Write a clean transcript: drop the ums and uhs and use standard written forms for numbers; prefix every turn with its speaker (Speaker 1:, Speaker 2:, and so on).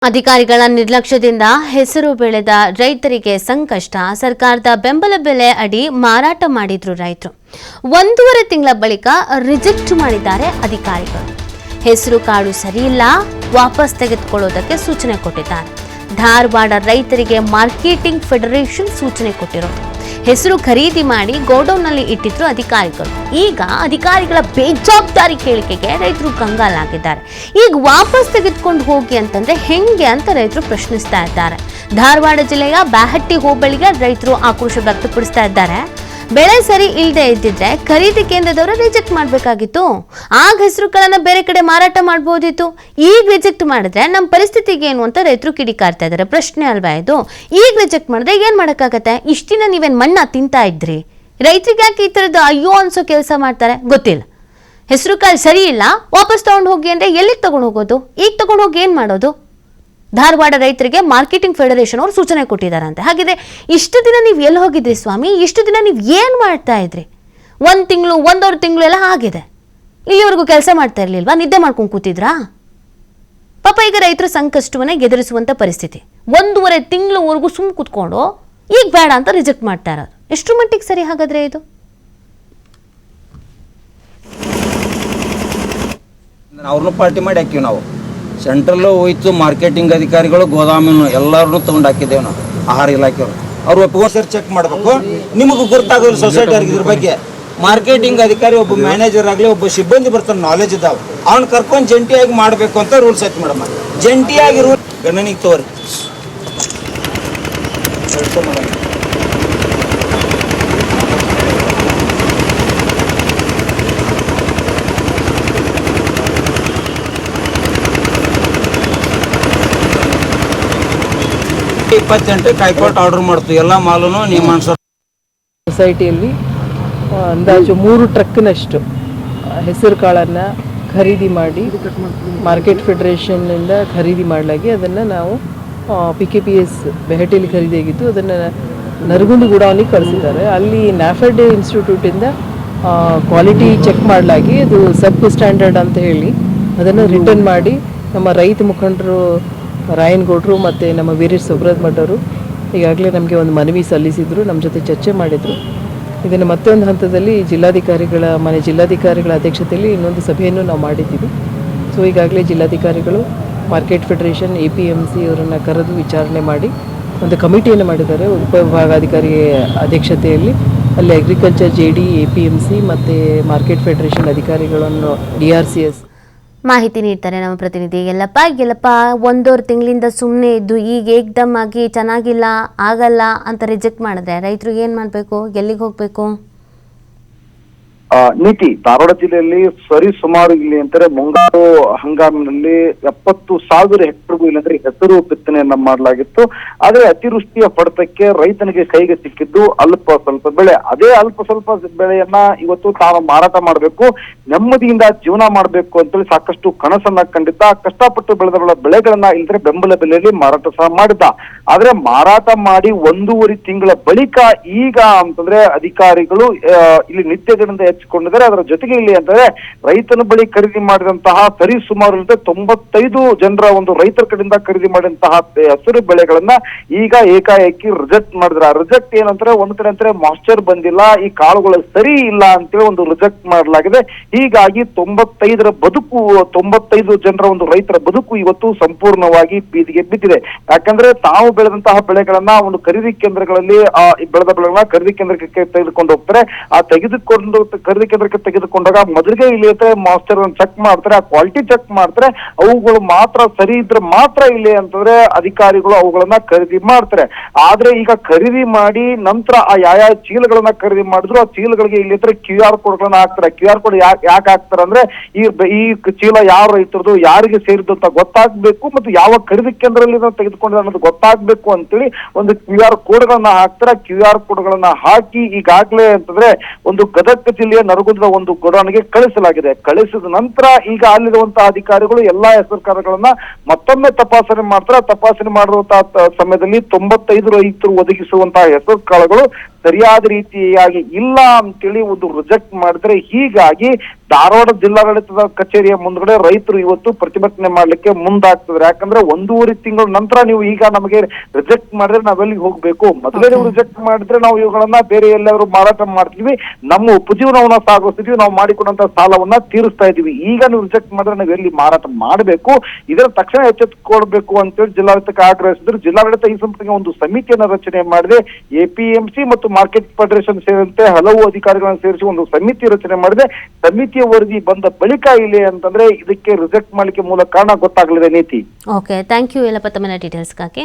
Speaker 1: ಅಧಿಕಾರಿಗಳ ನಿರ್ಲಕ್ಷ್ಯದಿಂದ ಹೆಸರು ಬೆಳೆದ ರೈತರಿಗೆ ಸಂಕಷ್ಟ. ಸರ್ಕಾರದ ಬೆಂಬಲ ಬೆಲೆ ಅಡಿ ಮಾರಾಟ ಮಾಡಿದ್ರು ರೈತರು. 1.5 ತಿಂಗಳ ಬಳಿಕ ರಿಜೆಕ್ಟ್ ಮಾಡಿದ್ದಾರೆ ಅಧಿಕಾರಿಗಳು. ಹೆಸರು ಕಾಳು ಸರಿಯಿಲ್ಲ, ವಾಪಸ್ ತೆಗೆದುಕೊಳ್ಳೋದಕ್ಕೆ ಸೂಚನೆ ಕೊಟ್ಟಿದ್ದಾರೆ. ಧಾರವಾಡ ರೈತರಿಗೆ ಮಾರ್ಕೆಟಿಂಗ್ ಫೆಡರೇಷನ್ ಸೂಚನೆ ಕೊಟ್ಟಿರೋದು. ಹೆಸರು ಖರೀದಿ ಮಾಡಿ ಗೋಡೌನ್ನಲ್ಲಿ ಇಟ್ಟಿದ್ರು ಅಧಿಕಾರಿಗಳು. ಈಗ ಅಧಿಕಾರಿಗಳ ಬೇಜವಾಬ್ದಾರಿ ಹೇಳಿಕೆಗೆ ರೈತರು ಕಂಗಾಲಾಗಿದ್ದಾರೆ. ಈಗ ವಾಪಸ್ ತೆಗೆದುಕೊಂಡು ಹೋಗಿ ಅಂತಂದ್ರೆ ಹೆಂಗೆ ಅಂತ ರೈತರು ಪ್ರಶ್ನಿಸ್ತಾ ಇದ್ದಾರೆ. ಧಾರವಾಡ ಜಿಲ್ಲೆಯ ಬ್ಯಾಹಟ್ಟಿ ಹೋಬಳಿಗೆ ರೈತರು ಆಕ್ರೋಶ ವ್ಯಕ್ತಪಡಿಸ್ತಾ ಇದ್ದಾರೆ. ಬೆಳೆ ಸರಿ ಇಲ್ಲದೆ ಇದ್ದಿದ್ರೆ ಖರೀದಿ ಕೇಂದ್ರದವರು ರಿಜೆಕ್ಟ್ ಮಾಡಬೇಕಾಗಿತ್ತು. ಆಗ ಹೆಸರುಗಳನ್ನ ಬೇರೆ ಕಡೆ ಮಾರಾಟ ಮಾಡಬಹುದಿತ್ತು. ಈಗ ರಿಜೆಕ್ಟ್ ಮಾಡಿದ್ರೆ ನಮ್ಮ ಪರಿಸ್ಥಿತಿಗೆ ಏನು ಅಂತ ರೈತರು ಕಿಡಿಕಾರ್ತಾ ಇದ್ದಾರೆ. ಪ್ರಶ್ನೆ ಅಲ್ವಾ ಇದು? ಈಗ ರಿಜೆಕ್ಟ್ ಮಾಡಿದ್ರೆ ಏನ್ ಮಾಡೋಕ್ಕಾಗತ್ತೆ? ಇಷ್ಟಿನ ನೀವೇನ್ ಮಣ್ಣ ತಿಂತಾ ಇದ್ರಿ? ರೈತರಿಗೆ ಯಾಕೆ ಈ ತರದ್ದು ಅಯ್ಯೋ ಅನ್ಸೋ ಕೆಲಸ ಮಾಡ್ತಾರೆ ಗೊತ್ತಿಲ್ಲ. ಹೆಸರು ಕಾಳು ಸರಿ ಇಲ್ಲ, ವಾಪಸ್ ತಗೊಂಡು ಹೋಗಿ ಅಂದ್ರೆ ಎಲ್ಲಿಗೆ ತಗೊಂಡು ಹೋಗೋದು? ಈಗ ತಗೊಂಡು ಹೋಗಿ ಏನ್ ಮಾಡೋದು? ಧಾರವಾಡ ರೈತರಿಗೆ ಮಾರ್ಕೆಟಿಂಗ್ ಫೆಡರೇಷನ್ ಅವರು ಸೂಚನೆ ಕೊಟ್ಟಿದ್ದಾರಂತೆ. ಹಾಗಿದ್ರೆ ಇಷ್ಟು ದಿನ ನೀವು ಎಲ್ಲಿ ಹೋಗಿದ್ರಿ ಸ್ವಾಮಿ? ಇಷ್ಟು ದಿನ ನೀವು ಏನು ಮಾಡ್ತಾ ಇದ್ರಿ? 1 ತಿಂಗಳು 1.5 ತಿಂಗಳು ಎಲ್ಲ ಆಗಿದೆ. ಇಲ್ಲಿವರೆಗೂ ಕೆಲಸ ಮಾಡ್ತಾ ಇರ್ಲಿಲ್ವಾ? ನಿದ್ದೆ ಮಾಡ್ಕೊಂಡು ಕೂತಿದ್ರಾ? ಪಾಪ ಈಗ ರೈತರ ಸಂಕಷ್ಟವನ್ನೇ ಎದುರಿಸುವಂತ ಪರಿಸ್ಥಿತಿ. 1.5 ತಿಂಗಳವರೆಗೂ ಸುಮ್ ಕೂತ್ಕೊಂಡು ಈಗ ಬೇಡ ಅಂತ ರಿಜೆಕ್ಟ್ ಮಾಡ್ತಾ ಇರೋದು. ಎಷ್ಟು ಮಟ್ಟಿಗೆ ಸರಿ ಹಾಗಾದ್ರೆ ಇದು?
Speaker 2: ಅವ್ರನ್ನೂ ಪಾರ್ಟಿ ಮಾಡಿ ಹಾಕಿವಿ ನಾವು. ಸೆಂಟ್ರಲ್ಲು ಹೋಯ್ತು, ಮಾರ್ಕೆಟಿಂಗ್ ಅಧಿಕಾರಿಗಳು ಗೋದಾಮನ್ನು ಎಲ್ಲರನ್ನೂ ತೊಗೊಂಡು ಹಾಕಿದ್ದೇವೆ ನಾವು. ಆಹಾರ ಇಲಾಖೆಯವರು ಅವ್ರು ಒಪ್ಪಿಗೆ ಚೆಕ್ ಮಾಡಬೇಕು. ನಿಮಗೆ ಗೊತ್ತಾಗೋದು ಸೊಸೈಟಿ ಅವ್ರಿಗೆ ಇದ್ರ ಬಗ್ಗೆ. ಮಾರ್ಕೆಟಿಂಗ್ ಅಧಿಕಾರಿ ಒಬ್ಬ ಮ್ಯಾನೇಜರ್ ಆಗಲಿ ಒಬ್ಬ ಸಿಬ್ಬಂದಿ ಬರ್ತಾನೆ, ನಾಲೆಜ್ ಇದ್ದಾವೆ, ಅವ್ನು ಕರ್ಕೊಂಡು ಜಂಟಿಯಾಗಿ ಮಾಡಬೇಕು ಅಂತ ರೂಲ್ಸ್ ಐತಿ ಮೇಡಮ್. ಜಂಟಿಯಾಗಿ ರೂಲ್ ಗಣನಿಗೆ ತೋರಿ ಮೇಡಮ್. 20 ಗಂಟೆಗೆ ಹೈಕೋರ್ಟ್ ಆರ್ಡರ್ ಮಾಡ್ತು ಎಲ್ಲ ಮಾಲೂನು ನಿಯಮಾನುಸಾರ.
Speaker 3: ಸೊಸೈಟಿಯಲ್ಲಿ ಅಂದಾಜು 3 ಟ್ರಕ್ನಷ್ಟು ಹೆಸರು ಕಾಳನ್ನು ಖರೀದಿ ಮಾಡಿ ಮಾರ್ಕೆಟ್ ಫೆಡರೇಷನ್ನಿಂದ ಖರೀದಿ ಮಾಡಲಾಗಿ ಅದನ್ನು ನಾವು PKPS ಬೆಹಟಿಯಲ್ಲಿ ಖರೀದಿಯಾಗಿದ್ದು ಅದನ್ನು ನರಗುಂದ ಗುಡಾವಣಿಗೆ ಕಳಿಸಿದ್ದಾರೆ. ಅಲ್ಲಿ ನ್ಯಾಫೆಡ್ ಇನ್ಸ್ಟಿಟ್ಯೂಟಿಂದ ಕ್ವಾಲಿಟಿ ಚೆಕ್ ಮಾಡಲಾಗಿ ಅದು ಸಬ್ ಸ್ಟ್ಯಾಂಡರ್ಡ್ ಅಂತ ಹೇಳಿ ಅದನ್ನು ರಿಟರ್ನ್ ಮಾಡಿ ನಮ್ಮ ರೈತ ಮುಖಂಡರು ರಾಯನಗೌಡರು ಮತ್ತು ನಮ್ಮ ವೀರೇಶ್ ಸುಬ್ರತ್ ಮಠ್ ಅವರು ಈಗಾಗಲೇ ನಮಗೆ ಒಂದು ಮನವಿ ಸಲ್ಲಿಸಿದರು, ನಮ್ಮ ಜೊತೆ ಚರ್ಚೆ ಮಾಡಿದರು. ಇದನ್ನು ಮತ್ತೆ ಒಂದು ಹಂತದಲ್ಲಿ ಜಿಲ್ಲಾಧಿಕಾರಿಗಳ ಅಧ್ಯಕ್ಷತೆಯಲ್ಲಿ ಇನ್ನೊಂದು ಸಭೆಯನ್ನು ನಾವು ಮಾಡಿದ್ದೀವಿ. ಸೊ ಈಗಾಗಲೇ ಜಿಲ್ಲಾಧಿಕಾರಿಗಳು ಮಾರ್ಕೆಟ್ ಫೆಡರೇಷನ್ APMC ಅವರನ್ನು ಕರೆದು ವಿಚಾರಣೆ ಮಾಡಿ ಒಂದು ಕಮಿಟಿಯನ್ನು ಮಾಡಿದ್ದಾರೆ ಉಪವಿಭಾಗಾಧಿಕಾರಿ ಅಧ್ಯಕ್ಷತೆಯಲ್ಲಿ. ಅಲ್ಲಿ ಅಗ್ರಿಕಲ್ಚರ್ JD, APMC ಮತ್ತು ಮಾರ್ಕೆಟ್ ಫೆಡರೇಷನ್ ಅಧಿಕಾರಿಗಳನ್ನು DRCS
Speaker 1: ಮಾಹಿತಿ ನೀಡ್ತಾರೆ ನಮ್ಮ ಪ್ರತಿನಿಧಿ ಯಲ್ಲಪ್ಪ. 1.5 ತಿಂಗಳಿಂದ ಸುಮ್ಮನೆ ಇದ್ದು ಈಗ ಏಕ್ದಮ್ ಆಗಿ ಚೆನ್ನಾಗಿಲ್ಲ, ಆಗಲ್ಲ ಅಂತ ರಿಜೆಕ್ಟ್ ಮಾಡಿದ್ರೆ ರೈತರು ಏನ್ ಮಾಡಬೇಕು? ಎಲ್ಲಿಗೆ ಹೋಗಬೇಕು?
Speaker 4: ನೀತಿ ಧಾರವಾಡ ಜಿಲ್ಲೆಯಲ್ಲಿ ಸರಿ ಸುಮಾರು ಇಲ್ಲಿ ಅಂತಾರೆ ಮುಂಗಾರು ಹಂಗಾಮಿನಲ್ಲಿ 70,000 ಹೆಕ್ಟರ್ಗೂ ಇಲ್ಲಂದ್ರೆ ಹೆಸರು ಬಿತ್ತನೆಯನ್ನ ಮಾಡಲಾಗಿತ್ತು. ಆದ್ರೆ ಅತಿವೃಷ್ಟಿಯ ಹೊಡೆತಕ್ಕೆ ರೈತನಿಗೆ ಕೈಗೆ ಸಿಕ್ಕಿದ್ದು ಅಲ್ಪ ಸ್ವಲ್ಪ ಬೆಳೆ. ಅದೇ ಅಲ್ಪ ಸ್ವಲ್ಪ ಬೆಳೆಯನ್ನ ಇವತ್ತು ತಾನು ಮಾರಾಟ ಮಾಡಬೇಕು, ನೆಮ್ಮದಿಯಿಂದ ಜೀವನ ಮಾಡಬೇಕು ಅಂತೇಳಿ ಸಾಕಷ್ಟು ಕನಸನ್ನ ಕಂಡಿದ್ದ. ಕಷ್ಟಪಟ್ಟು ಬೆಳೆದ ಬೆಳೆಗಳನ್ನ ಇಲ್ಲದ್ರೆ ಬೆಂಬಲ ಬೆಲೆಯಲ್ಲಿ ಮಾರಾಟ ಸಹ ಮಾಡಿದ್ದ. ಆದ್ರೆ ಮಾರಾಟ ಮಾಡಿ 1.5 ತಿಂಗಳ ಬಳಿಕ ಈಗ ಅಂತಂದ್ರೆ ಅಧಿಕಾರಿಗಳು ಇಲ್ಲಿ ನಿತ್ಯಗಳಿಂದ ಕೊಂಡಿದ್ದಾರೆ. ಅದರ ಜೊತೆಗೆ ಇಲ್ಲಿ ಅಂತಂದ್ರೆ ರೈತನ ಬಳಿ ಖರೀದಿ ಮಾಡಿದಂತಹ ಸರಿ ಸುಮಾರು 95 ಜನರ ಒಂದು ರೈತರ ಕಡೆಯಿಂದ ಖರೀದಿ ಮಾಡಿದಂತಹ ಹಸಿರು ಬೆಳೆಗಳನ್ನ ಈಗ ಏಕಾಏಕಿ ರಿಜೆಕ್ಟ್ ಮಾಡಿದ್ರ. ರಿಜೆಕ್ಟ್ ಏನಂತಾರೆ, ಒಂದ್ ಕಡೆ ಅಂತಾರೆ ಮಾಯ್ಚರ್ ಬಂದಿಲ್ಲ, ಈ ಕಾಳುಗಳು ಸರಿ ಇಲ್ಲ ಅಂತೇಳಿ ಒಂದು ರಿಜೆಕ್ಟ್ ಮಾಡಲಾಗಿದೆ. ಹೀಗಾಗಿ 95 ಜನರ ಒಂದು ರೈತರ ಬದುಕು ಇವತ್ತು ಸಂಪೂರ್ಣವಾಗಿ ಬೀದಿಗೆ ಬಿದ್ದಿದೆ. ಯಾಕಂದ್ರೆ ತಾವು ಬೆಳೆದಂತಹ ಬೆಳೆಗಳನ್ನ ಒಂದು ಖರೀದಿ ಕೇಂದ್ರಗಳಲ್ಲಿ ಬೆಳೆದ ಬೆಳೆಗಳನ್ನ ಖರೀದಿ ಕೇಂದ್ರಕ್ಕೆ ತೆಗೆದುಕೊಂಡು ಹೋಗ್ತಾರೆ. ಆ ಖರೀದಿ ಕೇಂದ್ರಕ್ಕೆ ತೆಗೆದುಕೊಂಡಾಗ ಮೊದಲಿಗೆ ಇಲ್ಲಿ ಮಾಸ್ಟರ್ ಚೆಕ್ ಮಾಡ್ತಾರೆ, ಆ ಕ್ವಾಲಿಟಿ ಚೆಕ್ ಮಾಡ್ತಾರೆ. ಅವುಗಳು ಮಾತ್ರ ಸರಿ ಇದ್ರೆ ಮಾತ್ರ ಇಲ್ಲಿ ಅಂತಂದ್ರೆ ಅಧಿಕಾರಿಗಳು ಅವುಗಳನ್ನ ಖರೀದಿ ಮಾಡ್ತಾರೆ. ಆದ್ರೆ ಈಗ ಖರೀದಿ ಮಾಡಿ ನಂತರ ಆ ಯಾವ ಚೀಲಗಳನ್ನ ಖರೀದಿ ಮಾಡಿದ್ರು ಆ ಚೀಲಗಳಿಗೆ ಇಲ್ಲಿ QR ಕೋಡ್ಗಳನ್ನ ಹಾಕ್ತಾರೆ. QR ಕೋಡ್ ಯಾಕೆ ಹಾಕ್ತಾರೆ ಅಂದ್ರೆ ಈ ಚೀಲ ಯಾವ ರೈತರದು, ಯಾರಿಗೆ ಸೇರಿದ್ದು ಅಂತ ಗೊತ್ತಾಗ್ಬೇಕು ಮತ್ತು ಯಾವ ಖರೀದಿ ಕೇಂದ್ರದಲ್ಲಿ ತೆಗೆದುಕೊಂಡಿದೆ ಅನ್ನೋದು ಗೊತ್ತಾಗ್ಬೇಕು ಅಂತೇಳಿ ಒಂದು QR ಕೋಡ್ಗಳನ್ನ ಹಾಕ್ತಾರೆ. QR ಕೋಡ್ಗಳನ್ನ ಹಾಕಿ ಈಗಾಗ್ಲೇ ಅಂತಂದ್ರೆ ಒಂದು ಗದಗ ಜಿಲ್ಲೆಯ ಹುಬ್ಬಳ್ಳಿಯ ನರಗುಂದದ ಒಂದು ಗೋಡೌನ್ಗೆ ಕಳಿಸಿದ ನಂತರ ಈಗ ಅಲ್ಲಿರುವಂತಹ ಅಧಿಕಾರಿಗಳು ಎಲ್ಲಾ ಹೆಸರು ಕಾಳುಗಳನ್ನ ಮತ್ತೊಮ್ಮೆ ತಪಾಸಣೆ ಮಾಡ್ತಾರೆ. ತಪಾಸಣೆ ಮಾಡಿರುವಂತಹ ಸಮಯದಲ್ಲಿ 95 ರೈತರು ಒದಗಿಸುವಂತಹ ಹೆಸರು ಕಾಳುಗಳು ಸರಿಯಾದ ರೀತಿಯಾಗಿ ಇಲ್ಲ ಅಂತೇಳಿ ಒಂದು ರಿಜೆಕ್ಟ್ ಮಾಡಿದ್ರೆ, ಹೀಗಾಗಿ ಧಾರವಾಡ ಜಿಲ್ಲಾಡಳಿತದ ಕಚೇರಿಯ ಮುಂದ್ಗಡೆ ರೈತರು ಇವತ್ತು ಪ್ರತಿಭಟನೆ ಮಾಡ್ಲಿಕ್ಕೆ ಮುಂದಾಗ್ತಿದ್ದಾರೆ. ಯಾಕಂದ್ರೆ 1.5 ತಿಂಗಳ ನಂತರ ನೀವು ಈಗ ನಮಗೆ ರಿಜೆಕ್ಟ್ ಮಾಡಿದ್ರೆ ನಾವೆಲ್ಲಿಗೆ ಹೋಗ್ಬೇಕು? ಮೊದಲೇ ನೀವು ರಿಜೆಕ್ಟ್ ಮಾಡಿದ್ರೆ ನಾವು ಇವುಗಳನ್ನ ಬೇರೆ ಎಲ್ಲಾದ್ರೂ ಮಾರಾಟ ಮಾಡ್ತೀವಿ, ನಮ್ಮ ಉಪಜೀವನವನ್ನ ಸಾಗಿಸ್ತೀವಿ, ನಾವು ಮಾಡಿಕೊಂಡಂತ ಸಾಲವನ್ನ ತೀರಿಸ್ತಾ ಇದೀವಿ. ಈಗ ನೀವು ರಿಜೆಕ್ಟ್ ಮಾಡಿದ್ರೆ ನಾವು ಎಲ್ಲಿ ಮಾರಾಟ ಮಾಡಬೇಕು? ಇದರ ತಕ್ಷಣ ಎಚ್ಚೆತ್ತುಕೊಳ್ಬೇಕು ಅಂತೇಳಿ ಜಿಲ್ಲಾಡಳಿತಕ್ಕೆ ಆಗ್ರಹಿಸಿದ್ರು. ಜಿಲ್ಲಾಡಳಿತ ಈ ಸಂಬಂಧ ಒಂದು ಸಮಿತಿಯನ್ನ ರಚನೆ ಮಾಡಿದೆ. APMC ಮತ್ತು ಮಾರ್ಕೆಟ್ ಫೆಡರೇಷನ್ ಸೇರಿದಂತೆ ಹಲವು ಅಧಿಕಾರಿಗಳನ್ನು ಸೇರಿಸಿ ಒಂದು ಸಮಿತಿ ರಚನೆ ಮಾಡಿದೆ. ಸಮಿತಿಯ ವರದಿ ಬಂದ ಬಳಿಕ ಇಲ್ಲಿ ಅಂತಂದ್ರೆ ಇದಕ್ಕೆ ರಿಜೆಕ್ಟ್ ಮಾಡ್ಲಿಕ್ಕೆ ಮೂಲ ಕಾರಣ ಗೊತ್ತಾಗಲಿದೆ. ನೀತಿ.
Speaker 1: ಓಕೆ, ಥ್ಯಾಂಕ್ ಯು ಯಲ್ಲಪ್ಪ ತಮ್ಮ ಡೀಟೇಲ್ಸ್ಗಾಗಿ.